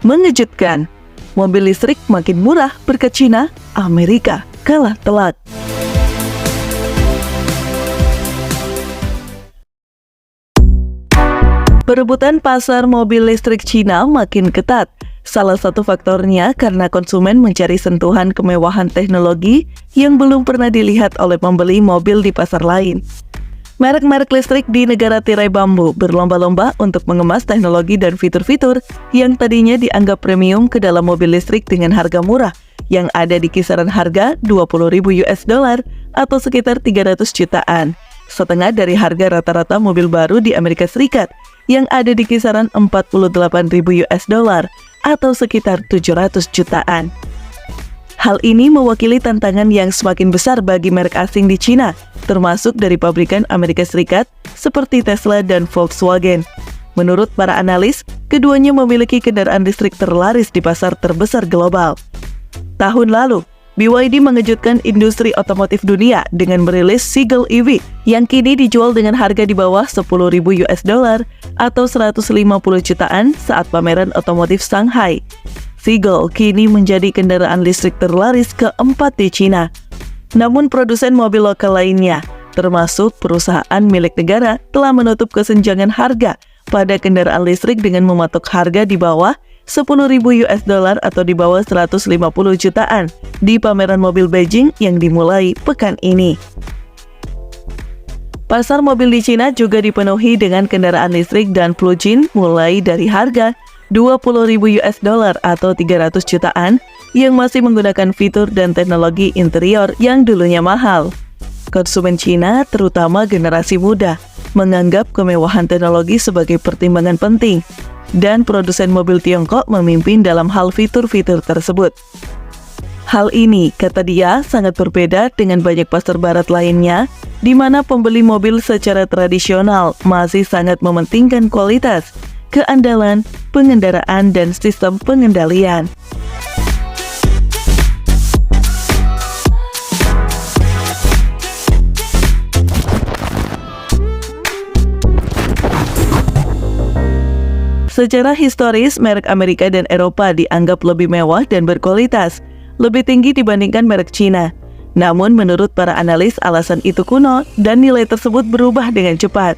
Mengejutkan, mobil listrik makin murah berkat Cina, Amerika kalah telak. Perebutan pasar mobil listrik Cina makin ketat. Salah satu faktornya karena konsumen mencari sentuhan kemewahan teknologi yang belum pernah dilihat oleh pembeli mobil di pasar lain. Merek-merek listrik di negara tirai bambu berlomba-lomba untuk mengemas teknologi dan fitur-fitur yang tadinya dianggap premium ke dalam mobil listrik dengan harga murah yang ada di kisaran harga $20.000 atau sekitar 300 jutaan, setengah dari harga rata-rata mobil baru di Amerika Serikat yang ada di kisaran $48.000 atau sekitar 700 jutaan. Hal ini mewakili tantangan yang semakin besar bagi merek asing di Cina, termasuk dari pabrikan Amerika Serikat seperti Tesla dan Volkswagen. Menurut para analis, keduanya memiliki kendaraan listrik terlaris di pasar terbesar global. Tahun lalu, BYD mengejutkan industri otomotif dunia dengan merilis Seagull EV yang kini dijual dengan harga di bawah $10.000 atau 150 jutaan saat pameran otomotif Shanghai. Seagull kini menjadi kendaraan listrik terlaris keempat di Cina. Namun produsen mobil lokal lainnya, termasuk perusahaan milik negara, telah menutup kesenjangan harga pada kendaraan listrik dengan mematok harga di bawah $10.000 atau di bawah 150 jutaan di pameran mobil Beijing yang dimulai pekan ini. Pasar mobil di Cina juga dipenuhi dengan kendaraan listrik dan plug-in mulai dari harga $20.000 atau 300 jutaan yang masih menggunakan fitur dan teknologi interior yang dulunya mahal. Konsumen Cina, terutama generasi muda, menganggap kemewahan teknologi sebagai pertimbangan penting, dan produsen mobil Tiongkok memimpin dalam hal fitur-fitur tersebut. Hal ini, kata dia, sangat berbeda dengan banyak pasar barat lainnya, di mana pembeli mobil secara tradisional masih sangat mementingkan kualitas, keandalan, pengendaraan, dan sistem pengendalian. Secara historis, merek Amerika dan Eropa dianggap lebih mewah dan berkualitas, lebih tinggi dibandingkan merek Cina. Namun menurut para analis, alasan itu kuno dan nilai tersebut berubah dengan cepat.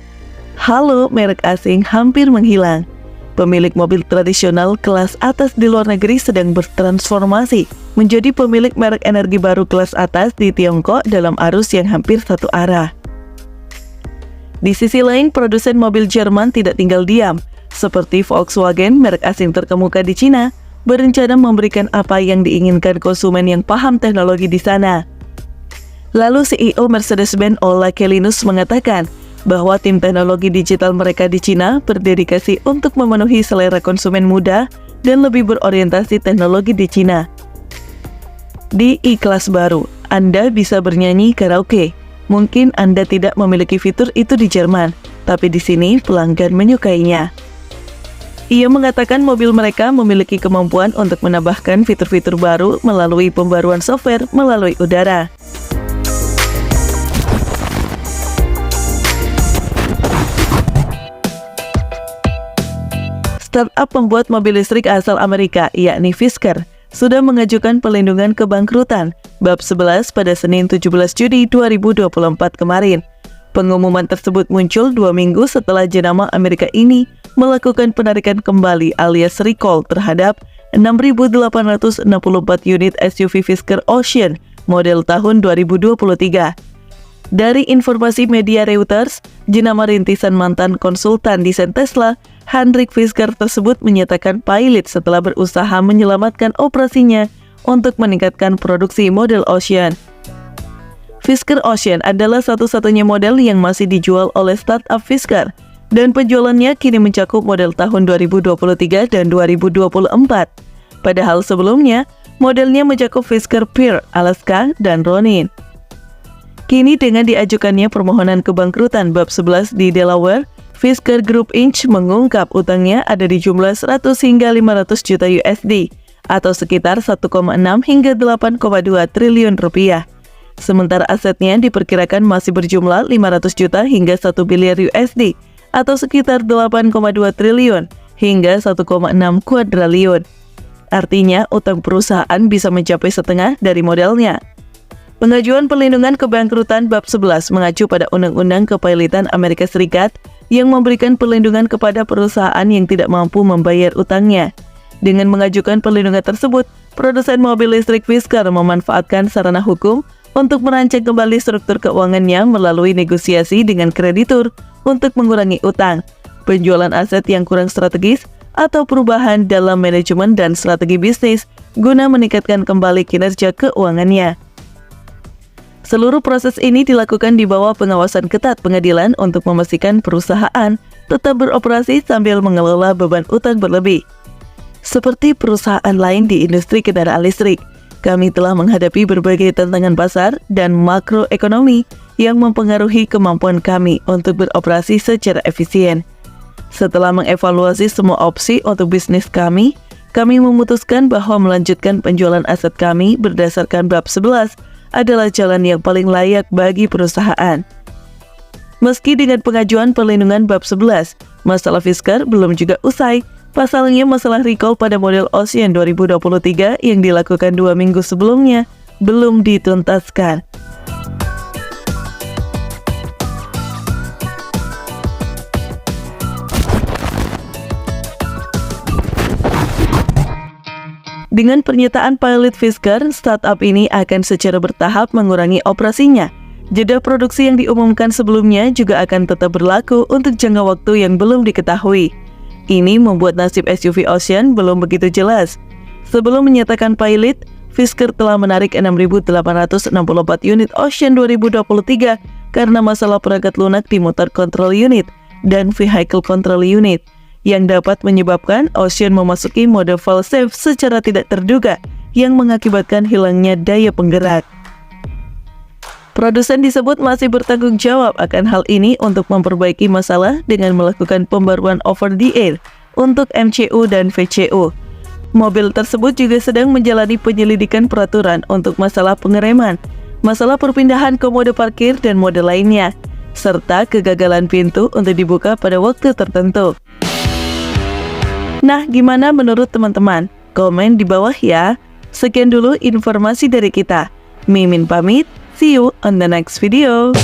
Halo merek asing hampir menghilang. Pemilik mobil tradisional kelas atas di luar negeri sedang bertransformasi menjadi pemilik merek energi baru kelas atas di Tiongkok dalam arus yang hampir satu arah. Di sisi lain, produsen mobil Jerman tidak tinggal diam. Seperti Volkswagen, merek asing terkemuka di Cina, berencana memberikan apa yang diinginkan konsumen yang paham teknologi di sana. Lalu CEO Mercedes-Benz Ola Källenius mengatakan bahwa tim teknologi digital mereka di Cina berdedikasi untuk memenuhi selera konsumen muda dan lebih berorientasi teknologi di Cina. Di E-Class baru, Anda bisa bernyanyi karaoke. Mungkin Anda tidak memiliki fitur itu di Jerman, tapi di sini pelanggan menyukainya. Ia mengatakan mobil mereka memiliki kemampuan untuk menambahkan fitur-fitur baru melalui pembaruan software melalui udara. Startup pembuat mobil listrik asal Amerika, yakni Fisker, sudah mengajukan pelindungan kebangkrutan bab 11 pada Senin 17 Juni 2024 kemarin. Pengumuman tersebut muncul 2 minggu setelah jenama Amerika ini melakukan penarikan kembali alias recall terhadap 6.864 unit SUV Fisker Ocean model tahun 2023. Dari informasi media Reuters, jenama rintisan mantan konsultan desain Tesla, Hendrik Fisker tersebut menyatakan pilot setelah berusaha menyelamatkan operasinya untuk meningkatkan produksi model Ocean. Fisker Ocean adalah satu-satunya model yang masih dijual oleh startup Fisker, dan penjualannya kini mencakup model tahun 2023 dan 2024. Padahal sebelumnya, modelnya mencakup Fisker Pearl, Alaska, dan Ronin. Kini dengan diajukannya permohonan kebangkrutan bab 11 di Delaware, Fisker Group Inc. mengungkap utangnya ada di jumlah 100 hingga 500 juta USD, atau sekitar 1,6 hingga 8,2 triliun rupiah. Sementara asetnya diperkirakan masih berjumlah 500 juta hingga 1 biliar USD, atau sekitar 8,2 triliun hingga 1,6 kuadriliun. artinya utang perusahaan bisa mencapai setengah dari modalnya. Pengajuan perlindungan kebangkrutan bab 11 mengacu pada Undang-Undang Kepailitan Amerika Serikat yang memberikan perlindungan kepada perusahaan yang tidak mampu membayar utangnya. Dengan mengajukan perlindungan tersebut, produsen mobil listrik Fisker memanfaatkan sarana hukum untuk merancang kembali struktur keuangannya melalui negosiasi dengan kreditur untuk mengurangi utang, penjualan aset yang kurang strategis, atau perubahan dalam manajemen dan strategi bisnis guna meningkatkan kembali kinerja keuangannya. Seluruh proses ini dilakukan di bawah pengawasan ketat pengadilan untuk memastikan perusahaan tetap beroperasi sambil mengelola beban utang berlebih. Seperti perusahaan lain di industri kendaraan listrik, kami telah menghadapi berbagai tantangan pasar dan makroekonomi yang mempengaruhi kemampuan kami untuk beroperasi secara efisien. Setelah mengevaluasi semua opsi untuk bisnis kami memutuskan bahwa melanjutkan penjualan aset kami berdasarkan bab 11 adalah jalan yang paling layak bagi perusahaan. Meski dengan pengajuan perlindungan bab 11, masalah Fisker belum juga usai. Pasalnya masalah recall pada model Ocean 2023 yang dilakukan 2 minggu sebelumnya belum dituntaskan. Dengan pernyataan pilot Fisker, startup ini akan secara bertahap mengurangi operasinya. Jeda produksi yang diumumkan sebelumnya juga akan tetap berlaku untuk jangka waktu yang belum diketahui. Ini membuat nasib SUV Ocean belum begitu jelas. Sebelum menyatakan pilot, Fisker telah menarik 6.864 unit Ocean 2023 karena masalah perangkat lunak di motor control unit dan vehicle control unit, yang dapat menyebabkan Ocean memasuki mode fail-safe secara tidak terduga yang mengakibatkan hilangnya daya penggerak. Produsen disebut masih bertanggung jawab akan hal ini untuk memperbaiki masalah dengan melakukan pembaruan over-the-air untuk MCU dan VCU. Mobil tersebut juga sedang menjalani penyelidikan peraturan untuk masalah pengereman, masalah perpindahan ke mode parkir dan mode lainnya, serta kegagalan pintu untuk dibuka pada waktu tertentu. Nah, gimana menurut teman-teman? Komen di bawah ya. Sekian dulu informasi dari kita. Mimin pamit, see you on the next video.